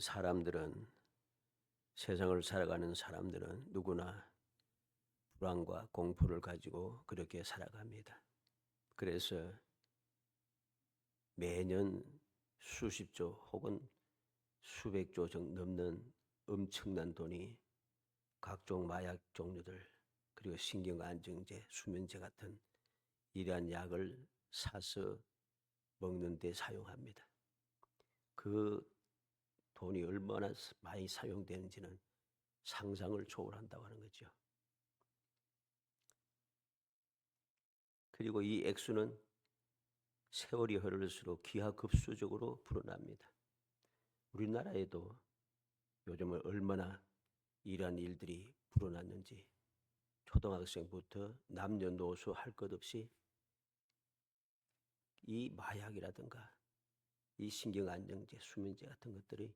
사람들은 세상을 살아가는 사람들은 누구나 불안과 공포를 가지고 그렇게 살아갑니다. 그래서 매년 수십조 혹은 수백조 넘는 엄청난 돈이 각종 마약 종류들 그리고 신경안정제, 수면제 같은 이러한 약을 사서 먹는 데 사용합니다. 그 돈이 얼마나 많이 사용되는지는 상상을 초월한다고 하는 거죠. 그리고 이 액수는 세월이 흐를수록 기하급수적으로 불어납니다. 우리나라에도 요즘은 얼마나 이러한 일들이 불어났는지 초등학생부터 남녀노소 할 것 없이 이 마약이라든가 이 신경안정제, 수면제 같은 것들이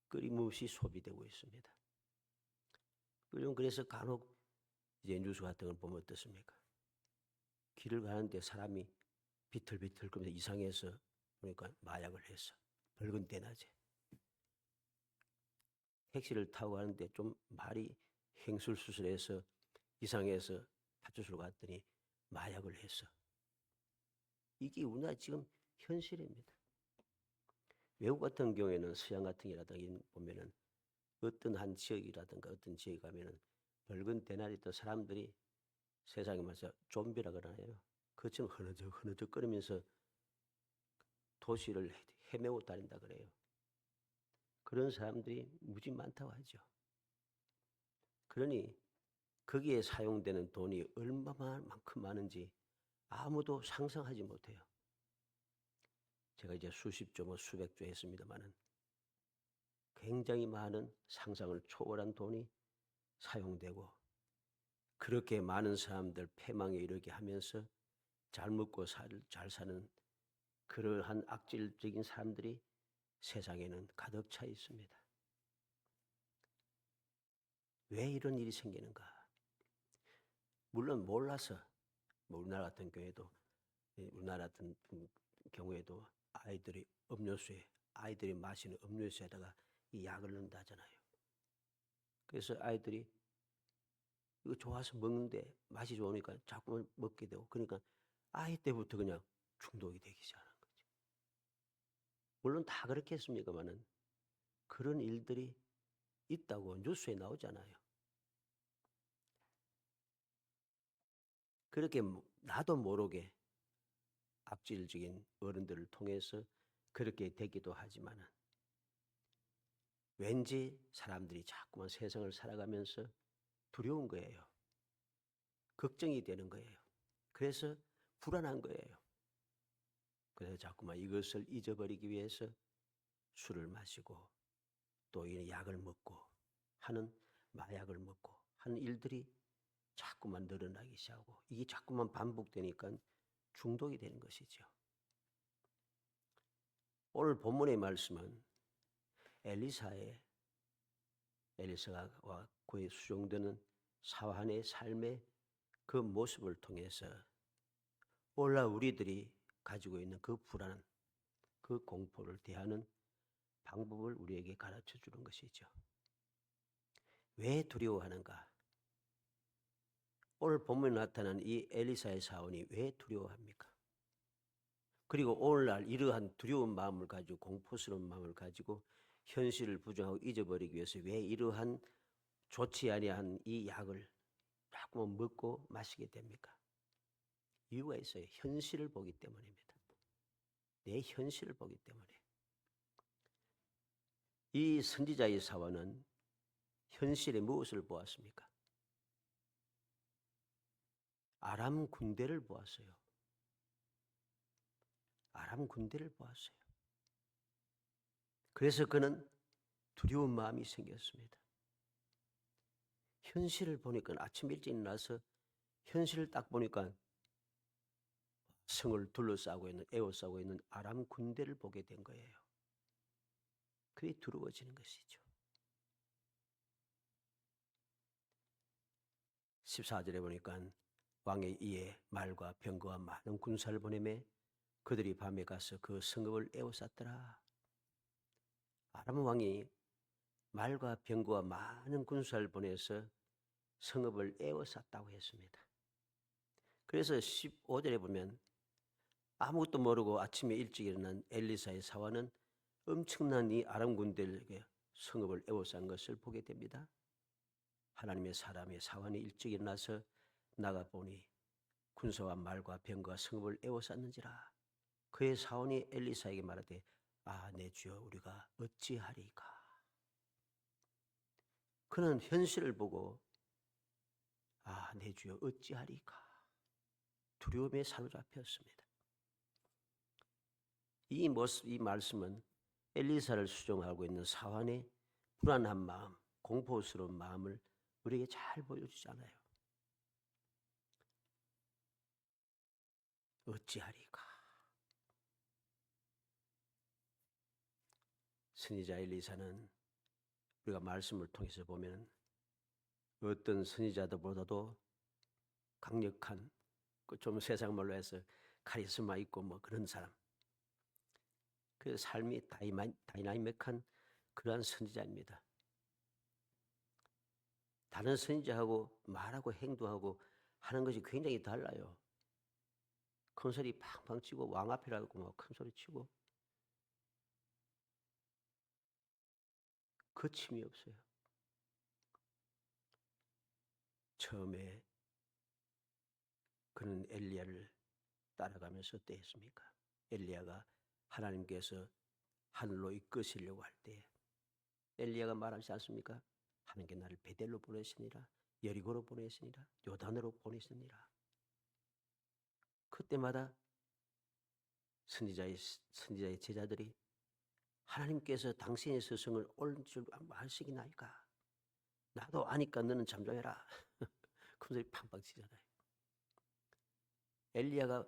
끊임없이 소비되고 있습니다. 그래서 간혹 이제 뉴스 같은 걸 보면 어떻습니까? 길을 가는데 사람이 비틀비틀 거면서 이상해서 보니까 마약을 해서 붉은 대낮에 택시를 타고 가는데 좀 말이 행술수술해서 이상해서 파출소로 갔더니 마약을 해서 이게 우리나라 지금 현실입니다. 외국 같은 경우에는 서양 같은 경우라든가 보면은 어떤 한 지역이라든가 어떤 지역에 가면은 붉은 대낮에 또 사람들이 세상에 말해서 좀비라 그러나요? 그처럼 흐느적 거리면서 도시를 헤매고 다닌다 그래요. 그런 사람들이 무지 많다고 하죠. 그러니 거기에 사용되는 돈이 얼마만큼 많은지 아무도 상상하지 못해요. 제가 이제 수십조, 수백조 했습니다만은 굉장히 많은 상상을 초월한 돈이 사용되고 그렇게 많은 사람들 패망에 이르게 하면서 잘 먹고 잘 사는 그러한 악질적인 사람들이 세상에는 가득 차 있습니다. 왜 이런 일이 생기는가? 물론 몰라서 우리나라 같은 경우에도 우리나라 같은 경우에도 아이들이 마시는 음료수에다가 이 약을 넣는다잖아요. 그래서 아이들이 이거 좋아서 먹는데 맛이 좋으니까 자꾸만 먹게 되고 그러니까 아이 때부터 그냥 중독이 되기 시작하는 거죠. 물론 다 그렇겠습니까만은 그런 일들이 있다고 뉴스에 나오잖아요. 그렇게 나도 모르게 악질적인 어른들을 통해서 그렇게 되기도 하지만은 왠지 사람들이 자꾸만 세상을 살아가면서 두려운 거예요. 걱정이 되는 거예요. 그래서 불안한 거예요. 그래서 자꾸만 이것을 잊어버리기 위해서 술을 마시고 또 이 약을 먹고 하는 마약을 먹고 하는 일들이 자꾸만 늘어나기 시작하고 이게 자꾸만 반복되니까 중독이 되는 것이죠. 오늘 본문의 말씀은 엘리사와 그의 수종되는 사환의 삶의 그 모습을 통해서 오늘날 우리들이 가지고 있는 그 불안, 그 공포를 대하는 방법을 우리에게 가르쳐 주는 것이죠. 왜 두려워하는가? 오늘 본문에 나타난 이 엘리사의 사원이 왜 두려워합니까? 그리고 오늘날 이러한 두려운 마음을 가지고 공포스러운 마음을 가지고 현실을 부정하고 잊어버리기 위해서 왜 이러한 좋지 아니한 이 약을 자꾸만 먹고 마시게 됩니까? 이유가 있어요. 현실을 보기 때문입니다. 내 현실을 보기 때문에. 이 선지자의 사원은 현실에 무엇을 보았습니까? 아람 군대를 보았어요. 아람 군대를 보았어요. 그래서 그는 두려운 마음이 생겼습니다. 현실을 보니까 아침 일찍 일어나서 현실을 딱 보니까 성을 둘러싸고 있는 에워싸고 있는 아람 군대를 보게 된 거예요. 그게 두려워지는 것이죠. 14절에 보니까 왕의 이에 말과 병거와 많은 군사를 보내매 그들이 밤에 가서 그 성읍을 에워쌌더라. 아람 왕이 말과 병거와 많은 군사를 보내서 성읍을 에워쌌다고 했습니다. 그래서 15절에 보면 아무것도 모르고 아침에 일찍 일어난 엘리사의 사환은 엄청난 이 아람 군대에게 성읍을 에워싼 것을 보게 됩니다. 하나님의 사람의 사환이 일찍 일어나서 나가보니 군사와 말과 병거와 성읍을 에워쌌는지라. 그의 사원이 엘리사에게 말하되 내 주여 우리가 어찌하리까. 그는 현실을 보고 내 주여 어찌하리까 두려움에 사로잡혔습니다. 이 말씀은 엘리사를 수종하고 있는 사환의 불안한 마음, 공포스러운 마음을 우리에게 잘 보여주잖아요. 어찌하리까. 선지자 엘리사는 우리가 말씀을 통해서 보면 어떤 선지자들보다도 강력한, 좀 세상 말로 해서 카리스마 있고 뭐 그런 사람, 그 삶이 다이나믹한 그러한 선지자입니다. 다른 선지자하고 말하고 행동하고 하는 것이 굉장히 달라요. 큰 소리 팡팡 치고 왕 앞이라고 뭐 큰 소리 치고 거침이 없어요. 처음에 그는 엘리야를 따라가면서 어땠습니까? 엘리야가 하나님께서 하늘로 이끄시려고 할 때 엘리야가 말하지 않습니까? 하나님께 나를 베델로 보내시니라, 여리고로 보내시니라, 요단으로 보내시니라. 그때마다 선지자의 제자들이 하나님께서 당신의 스승을 올 줄 아시기나이까? 나도 아니까 너는 잠잠해라. 큰 소리 팡팡 치잖아요. 엘리야가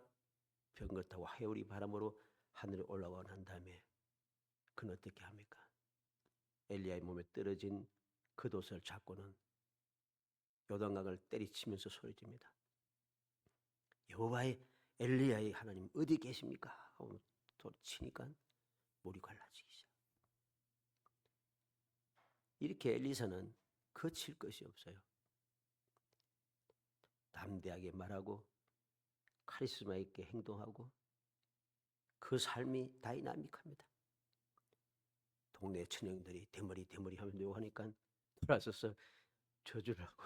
병거 타고 하요리 바람으로 하늘에 올라가고 난 다음에 그는 어떻게 합니까? 엘리야의 몸에 떨어진 겉옷을 잡고는 요단강을 때리치면서 소리칩니다. 여호와의 엘리야의 하나님 어디 계십니까? 하고 치니까 물이 갈라지기 시작. 이렇게 엘리사는 거칠 것이 없어요. 담대하게 말하고 카리스마 있게 행동하고 그 삶이 다이나믹합니다. 동네 처녀들이 대머리 하면 요하니까 돌아서서 저주를 하고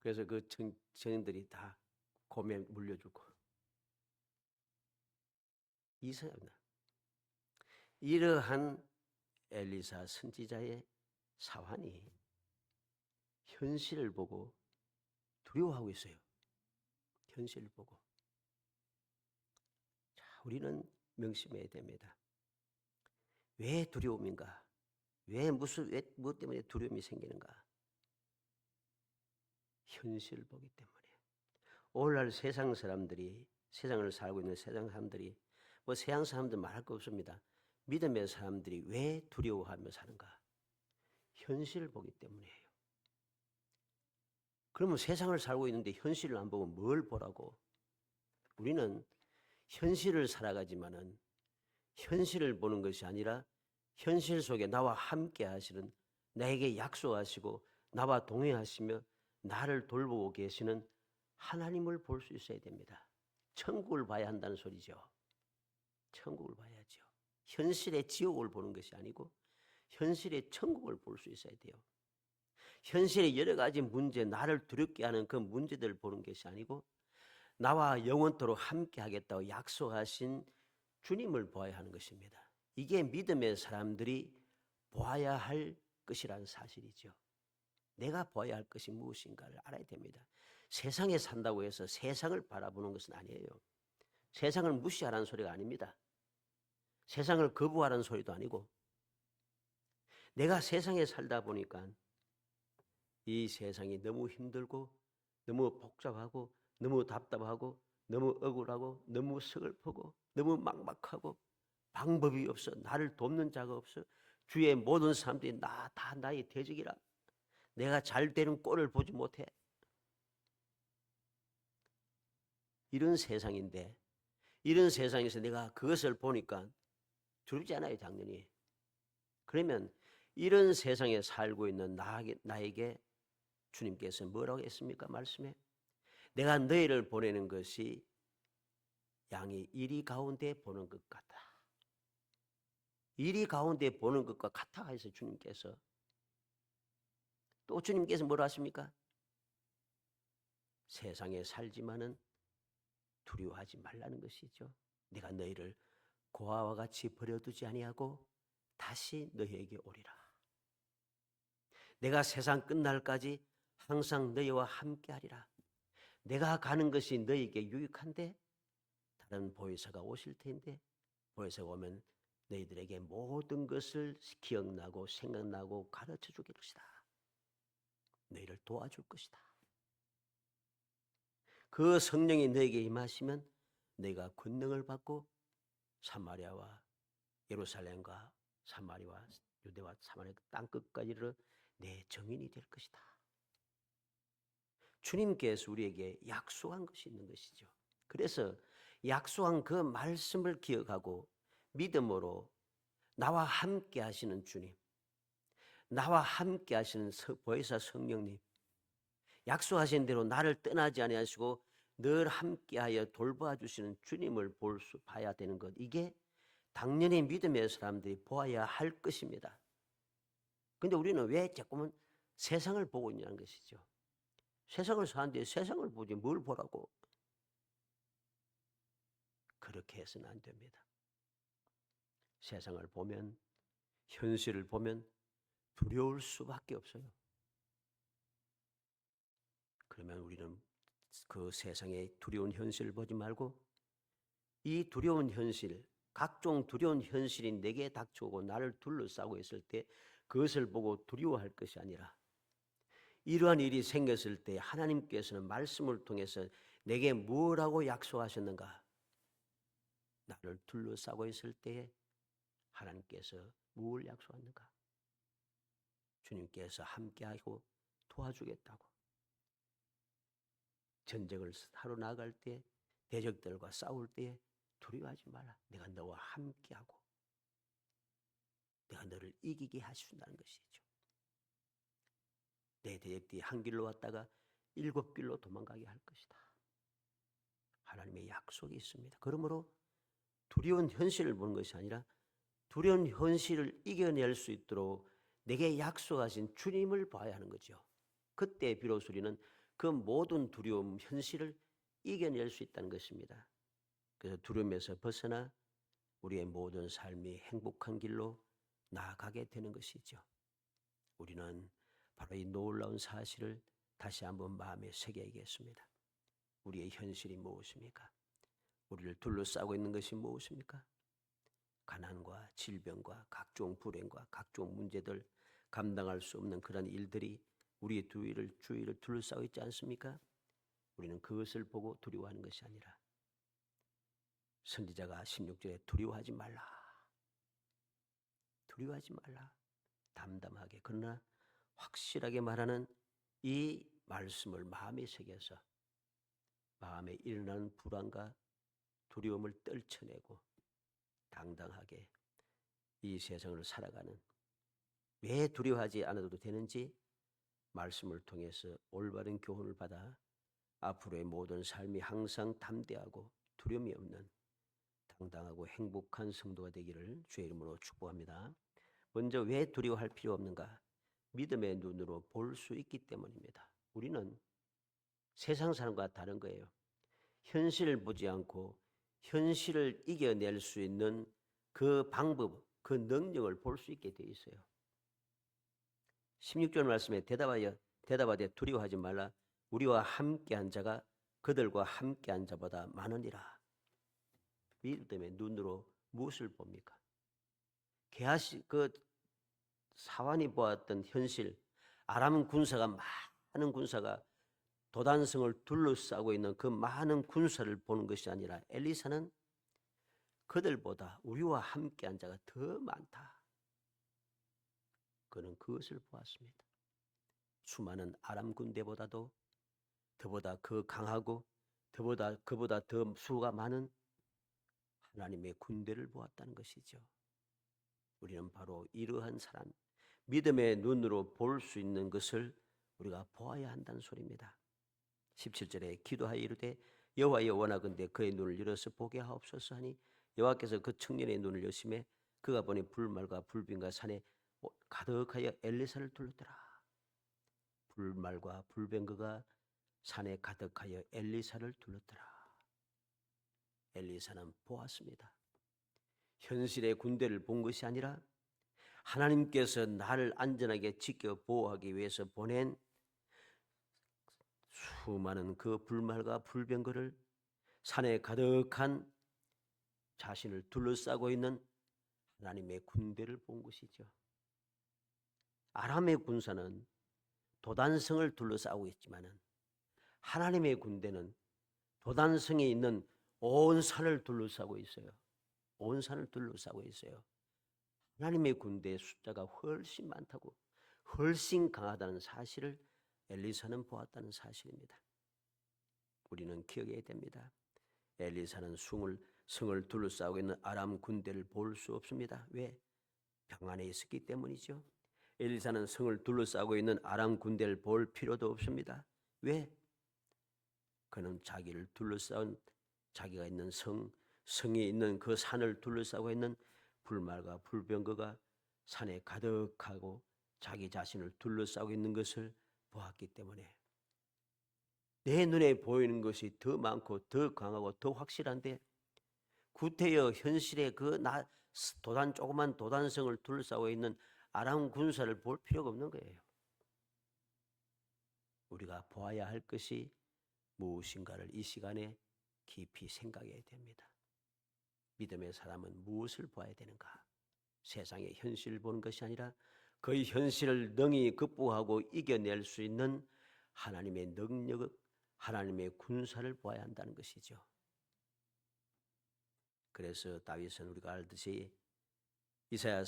그래서 그 처녀들이 다 곰에 물려주고 이상합니다. 이러한 엘리사 선지자의 사환이 현실을 보고 두려워하고 있어요. 현실을 보고. 자, 우리는 명심해야 됩니다. 왜 두려움인가? 무엇 때문에 두려움이 생기는가? 현실을 보기 때문에. 오늘날 세상을 살고 있는 세상 사람들이 뭐 세상 사람들 말할 거 없습니다. 믿음의 사람들이 왜 두려워하며 사는가? 현실을 보기 때문이에요. 그러면 세상을 살고 있는데 현실을 안 보고 뭘 보라고? 우리는 현실을 살아가지만은 현실을 보는 것이 아니라 현실 속에 나와 함께 하시는, 나에게 약속하시고 나와 동행하시며 나를 돌보고 계시는 하나님을 볼 수 있어야 됩니다. 천국을 봐야 한다는 소리죠. 천국을 봐야죠. 현실의 지옥을 보는 것이 아니고 현실의 천국을 볼 수 있어야 돼요. 현실의 여러 가지 문제, 나를 두렵게 하는 그 문제들을 보는 것이 아니고 나와 영원토록 함께 하겠다고 약속하신 주님을 보아야 하는 것입니다. 이게 믿음의 사람들이 보아야 할 것이라는 사실이죠. 내가 보아야 할 것이 무엇인가를 알아야 됩니다. 세상에 산다고 해서 세상을 바라보는 것은 아니에요. 세상을 무시하라는 소리가 아닙니다. 세상을 거부하라는 소리도 아니고 내가 세상에 살다 보니까 이 세상이 너무 힘들고 너무 복잡하고 너무 답답하고 너무 억울하고 너무 서글프고 너무 막막하고 방법이 없어. 나를 돕는 자가 없어. 주위의 모든 사람들이 다 나의 대적이라. 내가 잘 되는 꼴을 보지 못해. 이런 세상인데 이런 세상에서 내가 그것을 보니까 두렵지 않아요. 당연히. 그러면 이런 세상에 살고 있는 나에게 주님께서 뭐라고 했습니까? 말씀에 내가 너희를 보내는 것이 양이 이리 가운데 보는 것 같다. 이리 가운데 보는 것과 같아 해서 주님께서 또 주님께서 뭐라 하십니까? 세상에 살지만은 두려워하지 말라는 것이죠. 내가 너희를 고아와 같이 버려두지 아니하고 다시 너희에게 오리라. 내가 세상 끝날까지 항상 너희와 함께하리라. 내가 가는 것이 너희에게 유익한데 다른 보혜사가 오실 텐데 보혜사가 오면 너희들에게 모든 것을 기억나고 생각나고 가르쳐 주길 것이다. 너희를 도와줄 것이다. 그 성령이 너에게 임하시면 너희가 권능을 받고 사마리아와 예루살렘과 사마리아와 유대와 사마리아 땅 끝까지 이르러 내 증인이 될 것이다. 주님께서 우리에게 약속한 것이 있는 것이죠. 그래서 약속한 그 말씀을 기억하고 믿음으로 나와 함께 하시는 주님, 나와 함께 하시는 보혜사 성령님, 약속하신 대로 나를 떠나지 아니하시고 늘 함께하여 돌봐 주시는 주님을 봐야 되는 것, 이게 당연히 믿음의 사람들이 보아야 할 것입니다. 그런데 우리는 왜 자꾸만 세상을 보고 있냐는 것이죠. 세상을 사는데 세상을 보지 뭘 보라고. 그렇게 해서는 안 됩니다. 세상을 보면, 현실을 보면 두려울 수밖에 없어요. 그러면 우리는 그 세상의 두려운 현실을 보지 말고 이 두려운 현실, 각종 두려운 현실이 내게 닥쳐오고 나를 둘러싸고 있을 때 그것을 보고 두려워할 것이 아니라 이러한 일이 생겼을 때 하나님께서는 말씀을 통해서 내게 뭐라고 약속하셨는가? 나를 둘러싸고 있을 때에 하나님께서 무엇을 약속하는가? 주님께서 함께하고 도와주겠다고. 전쟁을 하러 나갈 때 대적들과 싸울 때 두려워하지 마라. 내가 너와 함께하고 내가 너를 이기게 하신다는 것이죠. 내 대적들이 한 길로 왔다가 7길로 도망가게 할 것이다. 하나님의 약속이 있습니다. 그러므로 두려운 현실을 보는 것이 아니라 두려운 현실을 이겨낼 수 있도록 내게 약속하신 주님을 봐야 하는 거죠. 그때 비로소 우리는 그 모든 두려움, 현실을 이겨낼 수 있다는 것입니다. 그래서 두려움에서 벗어나 우리의 모든 삶이 행복한 길로 나아가게 되는 것이죠. 우리는 바로 이 놀라운 사실을 다시 한번 마음에 새겨야겠습니다. 우리의 현실이 무엇입니까? 우리를 둘러싸고 있는 것이 무엇입니까? 가난과 질병과 각종 불행과 각종 문제들, 감당할 수 없는 그런 일들이 우리의 주위를 둘러싸고 있지 않습니까? 우리는 그것을 보고 두려워하는 것이 아니라 선지자가 16절에 두려워하지 말라. 두려워하지 말라. 담담하게 그러나 확실하게 말하는 이 말씀을 마음에 새겨서 마음에 일어나는 불안과 두려움을 떨쳐내고 당당하게 이 세상을 살아가는, 왜 두려워하지 않아도 되는지 말씀을 통해서 올바른 교훈을 받아 앞으로의 모든 삶이 항상 담대하고 두려움이 없는 당당하고 행복한 성도가 되기를 주의 이름으로 축복합니다. 먼저 왜 두려워할 필요 없는가? 믿음의 눈으로 볼 수 있기 때문입니다. 우리는 세상 사람과 다른 거예요. 현실을 보지 않고 현실을 이겨낼 수 있는 그 방법, 그 능력을 볼 수 있게 돼 있어요. 16절 말씀에 대답하되 두려워하지 말라. 우리와 함께한 자가 그들과 함께한 자보다 많으니라. 믿음의 눈으로 무엇을 봅니까? 그 사환이 보았던 현실, 아람 군사가, 많은 군사가 도단성을 둘러싸고 있는 그 많은 군사를 보는 것이 아니라 엘리사는 그들보다 우리와 함께한 자가 더 많다. 그는 그것을 보았습니다. 수많은 아람 군대보다도 그보다 더 강하고 그보다 더 수가 많은 하나님의 군대를 보았다는 것이죠. 우리는 바로 이러한 사람, 믿음의 눈으로 볼 수 있는 것을 우리가 보아야 한다는 소리입니다. 17절에 기도하여 이르되 여호와여 원하건대 그의 눈을 열어서 보게 하옵소서 하니 여호와께서 그 청년의 눈을 여심해 그가 보니 불말과 불빈과 산에 가득하여 엘리사를 둘렀더라. 불말과 불병거가 산에 가득하여 엘리사를 둘렀더라. 엘리사는 보았습니다. 현실의 군대를 본 것이 아니라 하나님께서 나를 안전하게 지켜 보호하기 위해서 보낸 수많은 그 불말과 불병거를 산에 가득한 자신을 둘러싸고 있는 하나님의 군대를 본 것이죠. 아람의 군사는 도단성을 둘러싸고 있지만은 하나님의 군대는 도단성에 있는 온 산을 둘러싸고 있어요. 온 산을 둘러싸고 있어요. 하나님의 군대의 숫자가 훨씬 많다고, 훨씬 강하다는 사실을 엘리사는 보았다는 사실입니다. 우리는 기억해야 됩니다. 엘리사는 성을 둘러싸고 있는 아람 군대를 볼 수 없습니다. 왜? 평안에 있었기 때문이죠. 엘리사는 성을 둘러싸고 있는 아람 군대를 볼 필요도 없습니다. 왜? 그는 자기를 둘러싸은 자기가 있는 성에 있는 그 산을 둘러싸고 있는 불말과 불병거가 산에 가득하고 자기 자신을 둘러싸고 있는 것을 보았기 때문에 내 눈에 보이는 것이 더 많고 더 강하고 더 확실한데 구태여 현실의 그 조그만 도단성을 둘러싸고 있는 아람 군사를 볼 필요가 없는 거예요. 우리가 보아야 할 것이 무엇인가를 이 시간에 깊이 생각해야 됩니다. 믿음의 사람은 무엇을 보아야 되는가? 세상의 현실을 보는 것이 아니라 그 현실을 능히 극복하고 이겨낼 수 있는 하나님의 능력, 하나님의 군사를 보아야 한다는 것이죠. 그래서 다윗은 우리가 알듯이 이사야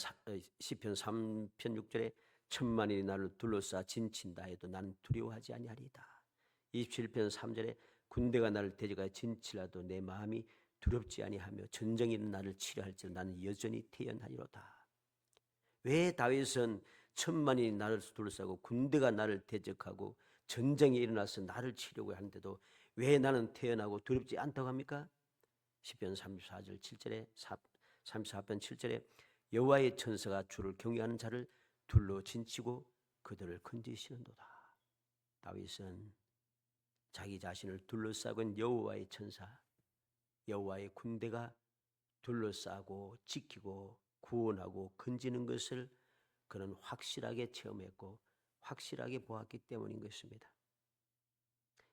시편 3편 6절에 천만이 나를 둘러싸 진친다 해도 나는 두려워하지 아니하리이다. 27편 3절에 군대가 나를 대적하여 진치라도 내 마음이 두렵지 아니하며 전쟁이 나를 치려할지라도 나는 여전히 태연하리로다. 왜 다윗은 천만이 나를 둘러싸고 군대가 나를 대적하고 전쟁이 일어나서 나를 치려고 하는데도 왜 나는 태연하고 두렵지 않다고 합니까? 시편 34절 7절에 34편 7절에 여호와의 천사가 주를 경외하는 자를 둘러 진치고 그들을 건지시는도다. 다윗은 자기 자신을 둘러싸고 있는 여호와의 천사, 여호와의 군대가 둘러싸고 지키고 구원하고 건지는 것을 그는 확실하게 체험했고 확실하게 보았기 때문인 것입니다.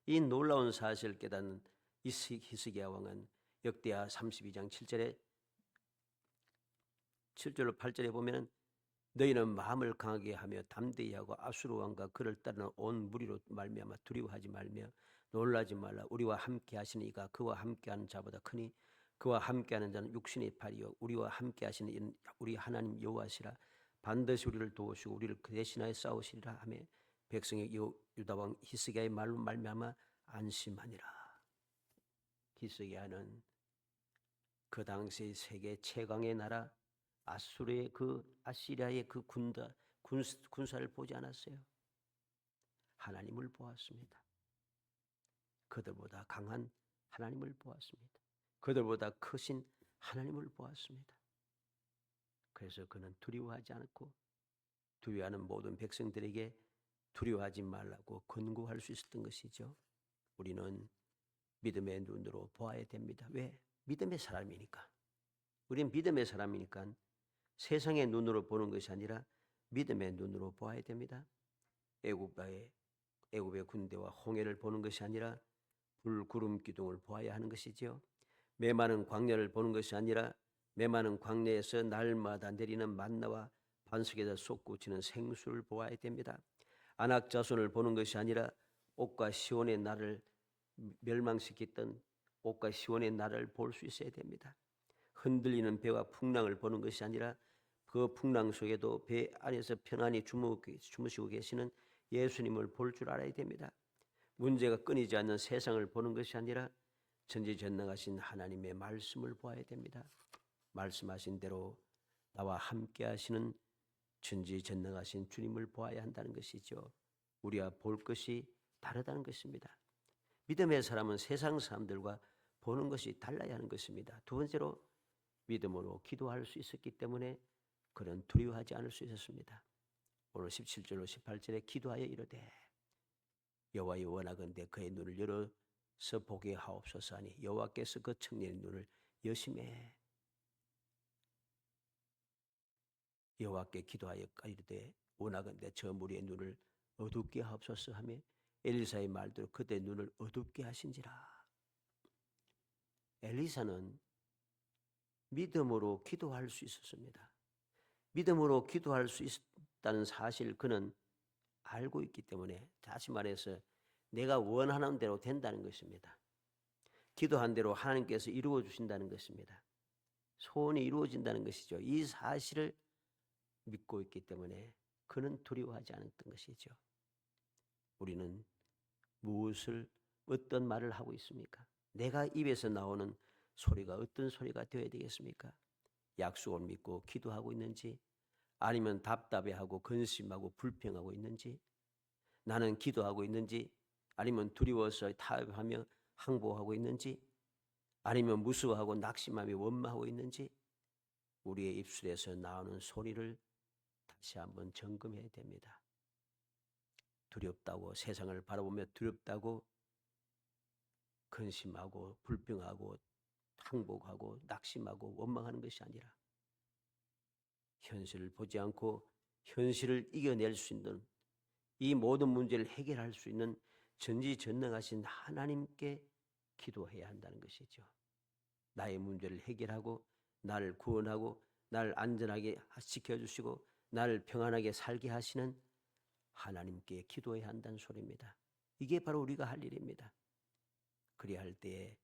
이 놀라운 사실을 깨닫는 히스기야 왕은 역대하 32장 7절로 8절에 보면 너희는 마음을 강하게 하며 담대히 하고 아수르 왕과 그를 따르는 온 무리로 말미암아 두려워하지 말며 놀라지 말라. 우리와 함께 하시는 이가 그와 함께하는 자보다 크니 그와 함께하는 자는 육신의 팔이요 우리와 함께하시는 이는 우리 하나님 여호와시라. 반드시 우리를 도우시고 우리를 그 대신하여 싸우시리라 하며 백성의 유다 왕 히스기야의 말로 말미암아 안심하니라. 히스기야는 그 당시 세계 최강의 나라 아수르의 아시리아의 그 군사를 보지 않았어요. 하나님을 보았습니다. 그들보다 강한 하나님을 보았습니다. 그들보다 크신 하나님을 보았습니다. 그래서 그는 두려워하지 않고 두려워하는 모든 백성들에게 두려워하지 말라고 권고할 수 있었던 것이죠. 우리는 믿음의 눈으로 보아야 됩니다. 왜? 믿음의 사람이니까. 우리는 믿음의 사람이니까 세상의 눈으로 보는 것이 아니라 믿음의 눈으로 보아야 됩니다. 애굽의 군대와 홍해를 보는 것이 아니라 불, 구름, 기둥을 보아야 하는 것이지요. 메마른 광야를 보는 것이 아니라 메마른 광야에서 날마다 내리는 만나와 반석에서 솟구치는 생수를 보아야 됩니다. 안악자손을 보는 것이 아니라 옥과 시온의 날을 멸망시켰던 옥과 시온의 날을 볼 수 있어야 됩니다. 흔들리는 배와 풍랑을 보는 것이 아니라 그 풍랑 속에도 배 안에서 편안히 주무시고 계시는 예수님을 볼 줄 알아야 됩니다. 문제가 끊이지 않는 세상을 보는 것이 아니라 전지전능하신 하나님의 말씀을 보아야 됩니다. 말씀하신 대로 나와 함께 하시는 전지전능하신 주님을 보아야 한다는 것이죠. 우리가 볼 것이 다르다는 것입니다. 믿음의 사람은 세상 사람들과 보는 것이 달라야 하는 것입니다. 두 번째로 믿음으로 기도할 수 있었기 때문에 그는 두려워하지 않을 수 있었습니다. 오늘 17절로 18절에 기도하여 이르되 여호와의 원하건대 그의 눈을 열어서 보게 하옵소서 하니 여호와께서 그 청년의 눈을 여심해 여호와께 기도하여 이르되 원하건대 저 무리의 눈을 어둡게 하옵소서 하며 엘리사의 말대로 그들의 눈을 어둡게 하신지라. 엘리사는 믿음으로 기도할 수 있었습니다. 믿음으로 기도할 수 있다는 사실 그는 알고 있기 때문에 다시 말해서 내가 원하는 대로 된다는 것입니다. 기도한 대로 하나님께서 이루어 주신다는 것입니다. 소원이 이루어진다는 것이죠. 이 사실을 믿고 있기 때문에 그는 두려워하지 않았던 것이죠. 우리는 무엇을 어떤 말을 하고 있습니까? 내가 입에서 나오는 소리가 어떤 소리가 되어야 되겠습니까? 약속을 믿고 기도하고 있는지 아니면 답답해하고 근심하고 불평하고 있는지 나는 기도하고 있는지 아니면 두려워서 타협하며 항복하고 있는지 아니면 무서워하고 낙심하며 원망하고 있는지 우리의 입술에서 나오는 소리를 다시 한번 점검해야 됩니다. 두렵다고 세상을 바라보며 두렵다고 근심하고 불평하고 항복하고 낙심하고 원망하는 것이 아니라 현실을 보지 않고 현실을 이겨낼 수 있는 이 모든 문제를 해결할 수 있는 전지전능하신 하나님께 기도해야 한다는 것이죠. 나의 문제를 해결하고 나를 구원하고 나를 안전하게 지켜주시고 나를 평안하게 살게 하시는 하나님께 기도해야 한다는 소리입니다. 이게 바로 우리가 할 일입니다. 그리할 때에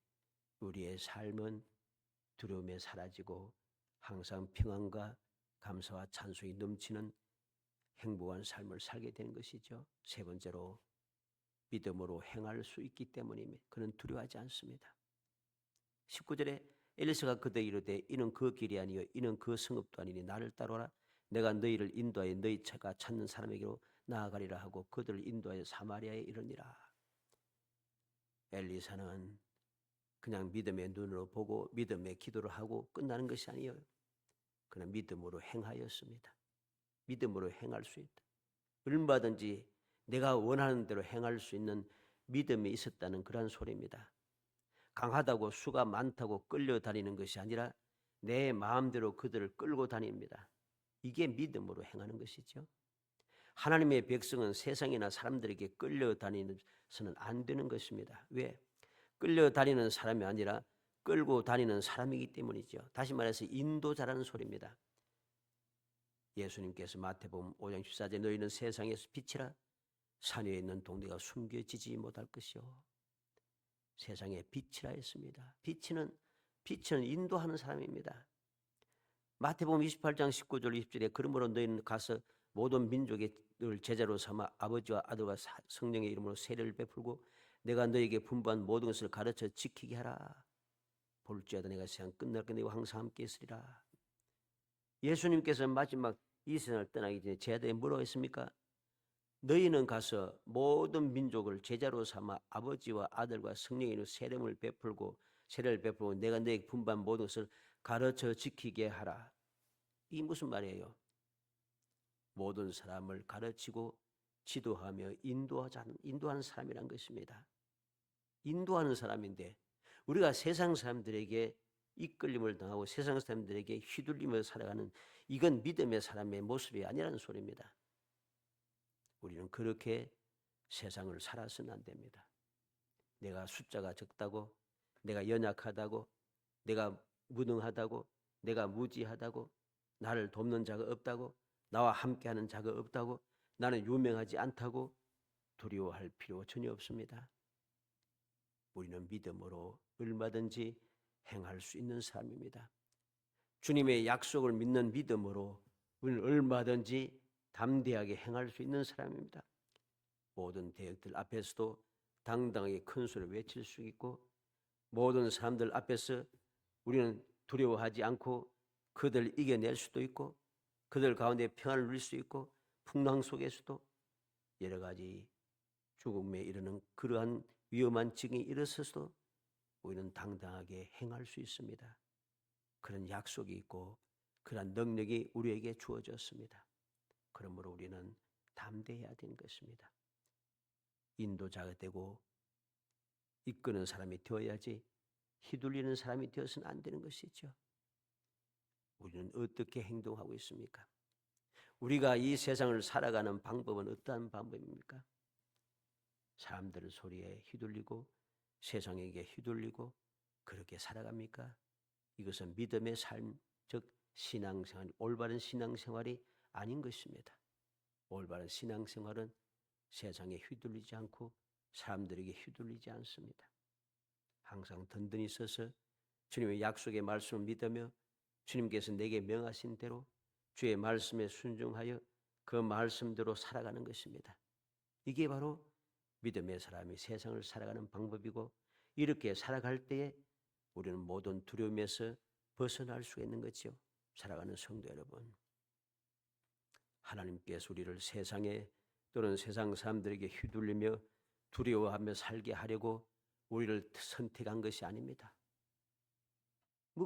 우리의 삶은 두려움에 사라지고 항상 평안과 감사와 찬송이 넘치는 행복한 삶을 살게 되는 것이죠. 세 번째로 믿음으로 행할 수 있기 때문이며 그는 두려워하지 않습니다. 19절에 엘리사가 그들에게 이르되 이는 그 길이 아니요 이는 그 성읍도 아니니 나를 따라오라 내가 너희를 인도하여 너희 차가 찾는 사람에게로 나아가리라 하고 그들을 인도하여 사마리아에 이르니라. 엘리사는 그냥 믿음의 눈으로 보고 믿음의 기도를 하고 끝나는 것이 아니에요. 그는 믿음으로 행하였습니다. 믿음으로 행할 수 있다. 얼마든지 내가 원하는 대로 행할 수 있는 믿음이 있었다는 그런 소리입니다. 강하다고 수가 많다고 끌려다니는 것이 아니라 내 마음대로 그들을 끌고 다닙니다. 이게 믿음으로 행하는 것이죠. 하나님의 백성은 세상이나 사람들에게 끌려다니서는 안 되는 것입니다. 왜? 끌려다니는 사람이 아니라 끌고 다니는 사람이기 때문이죠. 다시 말해서 인도자라는 소리입니다. 예수님께서 마태복음 5장 14절에 너희는 세상에서 빛이라 산 위에 있는 동네가 숨겨지지 못할 것이요. 세상에 빛이라 했습니다. 빛은 인도하는 사람입니다. 마태복음 28장 19절 20절에 그러므로 너희는 가서 모든 민족의 제자로 삼아 아버지와 아들과 성령의 이름으로 세례를 베풀고 내가 너희에게 분부한 모든 것을 가르쳐 지키게 하라. 볼지어다 내가 세상 끝날 때 너희와 항상 함께 있으리라. 예수님께서 마지막 이 세상을 떠나기 전에 제자들에게 뭐라고 했습니까? 너희는 가서 모든 민족을 제자로 삼아 아버지와 아들과 성령의 이름으로 세례를 베풀고 내가 너희에게 분부한 모든 것을 가르쳐 지키게 하라. 이게 무슨 말이에요? 모든 사람을 가르치고 지도하며 인도하는 사람이란 것입니다. 인도하는 사람인데 우리가 세상 사람들에게 이끌림을 당하고 세상 사람들에게 휘둘리며 살아가는 이건 믿음의 사람의 모습이 아니라는 소리입니다. 우리는 그렇게 세상을 살아서는 안 됩니다. 내가 숫자가 적다고, 내가 연약하다고, 내가 무능하다고, 내가 무지하다고, 나를 돕는 자가 없다고, 나와 함께하는 자가 없다고, 나는 유명하지 않다고 두려워할 필요 전혀 없습니다. 우리는 믿음으로 얼마든지 행할 수 있는 사람입니다. 주님의 약속을 믿는 믿음으로 우리는 얼마든지 담대하게 행할 수 있는 사람입니다. 모든 대역들 앞에서도 당당하게 큰 소리를 외칠 수 있고 모든 사람들 앞에서 우리는 두려워하지 않고 그들을 이겨낼 수도 있고 그들 가운데 평안을 누릴 수 있고 풍랑 속에서도 여러 가지 죽음에 이르는 그러한 위험한 징이 일어서서도 우리는 당당하게 행할 수 있습니다. 그런 약속이 있고 그런 능력이 우리에게 주어졌습니다. 그러므로 우리는 담대해야 되는 것입니다. 인도자가 되고 이끄는 사람이 되어야지 휘둘리는 사람이 되어서는 안 되는 것이죠. 우리는 어떻게 행동하고 있습니까? 우리가 이 세상을 살아가는 방법은 어떠한 방법입니까? 사람들의 소리에 휘둘리고 세상에게 휘둘리고 그렇게 살아갑니까? 이것은 믿음의 삶, 즉 신앙생활, 올바른 신앙생활이 아닌 것입니다. 올바른 신앙생활은 세상에 휘둘리지 않고 사람들에게 휘둘리지 않습니다. 항상 든든히 서서 주님의 약속의 말씀을 믿으며 주님께서 내게 명하신 대로 주의 말씀에 순종하여 그 말씀대로 살아가는 것입니다. 이게 바로 믿음의 사람이 세상을 살아가는 방법이고 이렇게 살아갈 때에 우리는 모든 두려움에서 벗어날 수 있는 거죠. 살아가는 성도 여러분, 하나님께서 우리를 세상에 또는 세상 사람들에게 휘둘리며 두려워하며 살게 하려고 우리를 선택한 것이 아닙니다.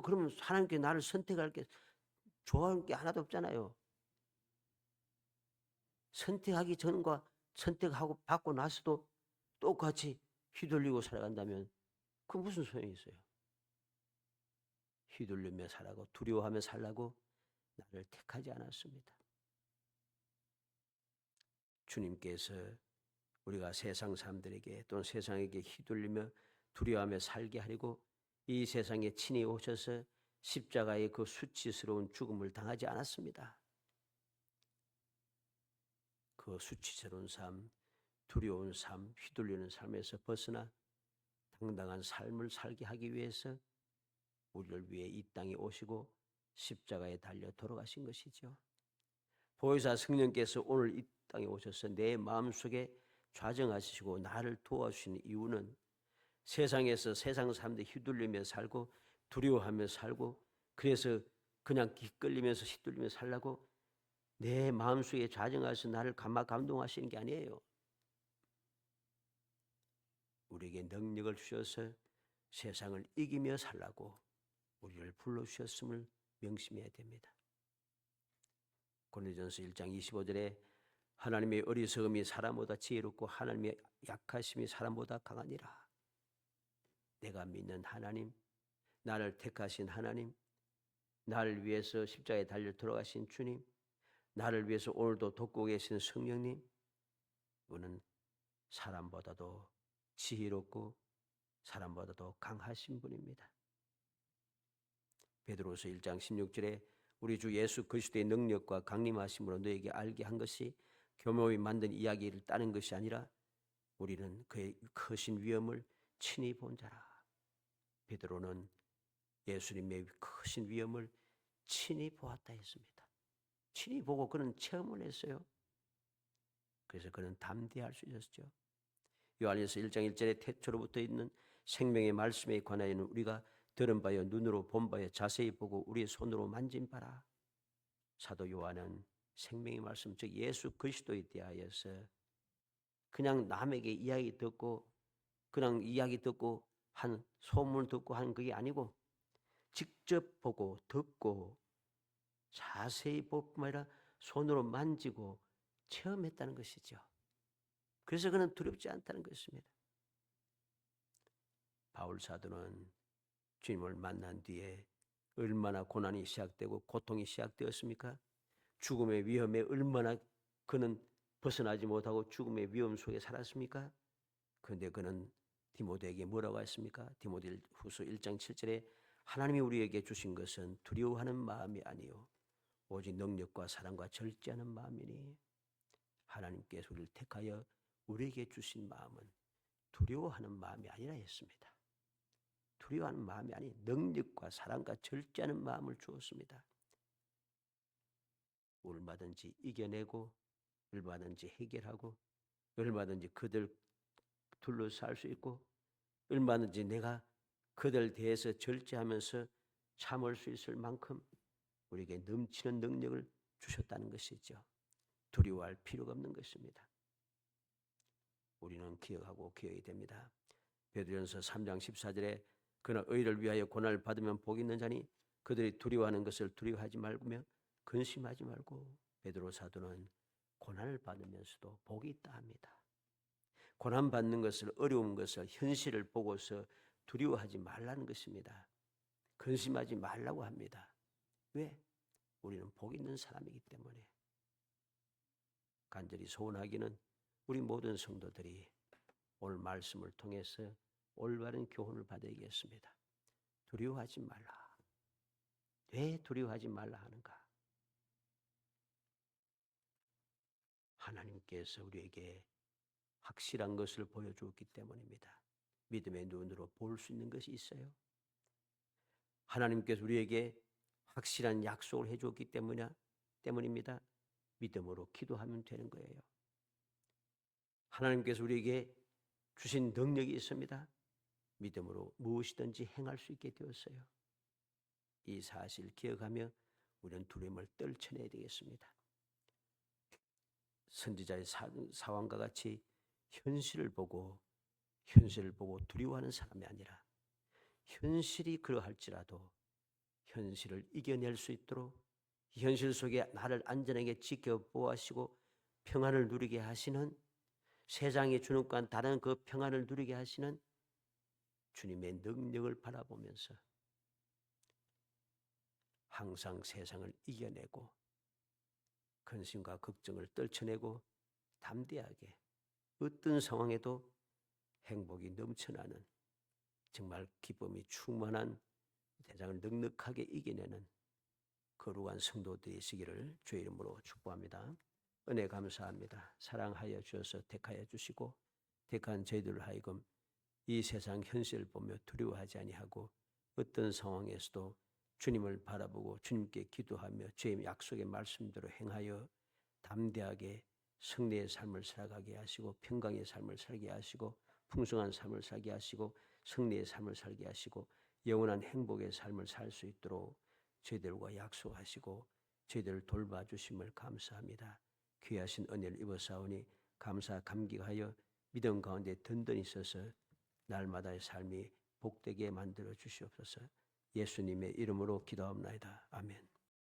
그러면 하나님께 나를 선택할 게 좋아하는 게 하나도 없잖아요. 선택하기 전과 선택하고 받고 나서도 똑같이 휘둘리고 살아간다면 그 무슨 소용이 있어요? 휘둘리며 살라고 두려워하며 살라고 나를 택하지 않았습니다. 주님께서 우리가 세상 사람들에게 또는 세상에게 휘둘리며 두려워하며 살게 하려고 이 세상에 친히 오셔서 십자가의 그 수치스러운 죽음을 당하지 않았습니다. 그 수치스러운 삶, 두려운 삶, 휘둘리는 삶에서 벗어나 당당한 삶을 살게 하기 위해서 우리를 위해 이 땅에 오시고 십자가에 달려 돌아가신 것이죠. 보혜사 성령께서 오늘 이 땅에 오셔서 내 마음속에 좌정하시고 나를 도와주시는 이유는 세상에서 세상 사람들이 휘둘리며 살고 두려워하며 살고 그래서 그냥 기끌리면서 휘둘리며 살라고 내 마음속에 좌정하셔서 나를 감동하시는 게 아니에요. 우리에게 능력을 주셔서 세상을 이기며 살라고 우리를 불러주셨음을 명심해야 됩니다. 고린도전서 1장 25절에 하나님의 어리석음이 사람보다 지혜롭고 하나님의 약하심이 사람보다 강하니라. 내가 믿는 하나님, 나를 택하신 하나님, 나를 위해서 십자가에 달려 돌아가신 주님, 나를 위해서 오늘도 돕고 계신 성령님, 그는 사람보다도 지혜롭고 사람보다도 강하신 분입니다. 베드로서 1장 16절에 우리 주 예수 그리스도의 능력과 강림하심으로 너에게 알게 한 것이 교묘히 만든 이야기를 따는 것이 아니라 우리는 그의 크신 위엄을 친히 본 자라. 베드로는 예수님의 크신 위엄을 친히 보았다 했습니다. 친히 보고 그는 체험을 했어요. 그래서 그는 담대할 수 있었죠. 요한일서 1장 1절에 태초로부터 있는 생명의 말씀에 관하여는 우리가 들은 바여 눈으로 본 바여 자세히 보고 우리의 손으로 만진 바라. 사도 요한은 생명의 말씀 즉 예수 그리스도에 대하여서 그냥 남에게 이야기 듣고 그냥 이야기 듣고 한 소문 듣고 하는 그게 아니고 직접 보고 듣고 자세히 볼 뿐만 아니라 손으로 만지고 체험했다는 것이죠. 그래서 그는 두렵지 않다는 것입니다. 바울 사도는 주님을 만난 뒤에 얼마나 고난이 시작되고 고통이 시작되었습니까? 죽음의 위험에 얼마나 그는 벗어나지 못하고 죽음의 위험 속에 살았습니까? 그런데 그는 디모데에게 뭐라고 했습니까? 디모데후서 1장 7절에 하나님이 우리에게 주신 것은 두려워하는 마음이 아니요 오직 능력과 사랑과 절제하는 마음이니 하나님께서 우리를 택하여 우리에게 주신 마음은 두려워하는 마음이 아니라 했습니다. 두려워하는 마음이 아닌 능력과 사랑과 절제하는 마음을 주었습니다. 얼마든지 이겨내고 얼마든지 해결하고 얼마든지 그들 둘러쌀 수 있고 얼마든지 내가 그들 대해서 절제하면서 참을 수 있을 만큼 우리에게 넘치는 능력을 주셨다는 것이죠. 두려워할 필요가 없는 것입니다. 우리는 기억하고 기억이 됩니다. 베드로전서 3장 14절에 그러나 의를 위하여 고난을 받으면 복이 있는 자니 그들이 두려워하는 것을 두려워하지 말고며 근심하지 말고. 베드로 사도는 고난을 받으면서도 복이 있다 합니다. 고난받는 것을, 어려운 것을, 현실을 보고서 두려워하지 말라는 것입니다. 근심하지 말라고 합니다. 왜? 우리는 복 있는 사람이기 때문에. 간절히 소원하기는 우리 모든 성도들이 오늘 말씀을 통해서 올바른 교훈을 받아야겠습니다. 두려워하지 말라. 왜 두려워하지 말라 하는가? 하나님께서 우리에게 확실한 것을 보여주었기 때문입니다. 믿음의 눈으로 볼 수 있는 것이 있어요. 하나님께서 우리에게 확실한 약속을 해주었기 때문입니다. 믿음으로 기도하면 되는 거예요. 하나님께서 우리에게 주신 능력이 있습니다. 믿음으로 무엇이든지 행할 수 있게 되었어요. 이 사실을 기억하며 우리는 두려움을 떨쳐내야 되겠습니다. 선지자의 상황과 같이 현실을 보고 두려워하는 사람이 아니라 현실이 그러할지라도 현실을 이겨낼 수 있도록 현실 속에 나를 안전하게 지켜 보호하시고 평안을 누리게 하시는, 세상이 주는 것과는 다른 그 평안을 누리게 하시는 주님의 능력을 바라보면서 항상 세상을 이겨내고 근심과 걱정을 떨쳐내고 담대하게 어떤 상황에도 행복이 넘쳐나는, 정말 기쁨이 충만한 세상을 넉넉하게 이겨내는 거룩한 성도들이 있으기를 주의 이름으로 축복합니다. 은혜 감사합니다. 사랑하여 주셔서 택하여 주시고 택한 저희들을 하여금 이 세상 현실을 보며 두려워하지 아니하고 어떤 상황에서도 주님을 바라보고 주님께 기도하며 주의 약속의 말씀대로 행하여 담대하게 승리의 삶을 살아가게 하시고 평강의 삶을 살게 하시고 풍성한 삶을 살게 하시고 승리의 삶을 살게 하시고 영원한 행복의 삶을 살 수 있도록 저희들과 약속하시고 저희들을 돌봐주심을 감사합니다. 귀하신 은혜를 입어사오니 감사 감격하여 믿음 가운데 든든히 서서 날마다의 삶이 복되게 만들어 주시옵소서. 예수님의 이름으로 기도합나이다. 아멘.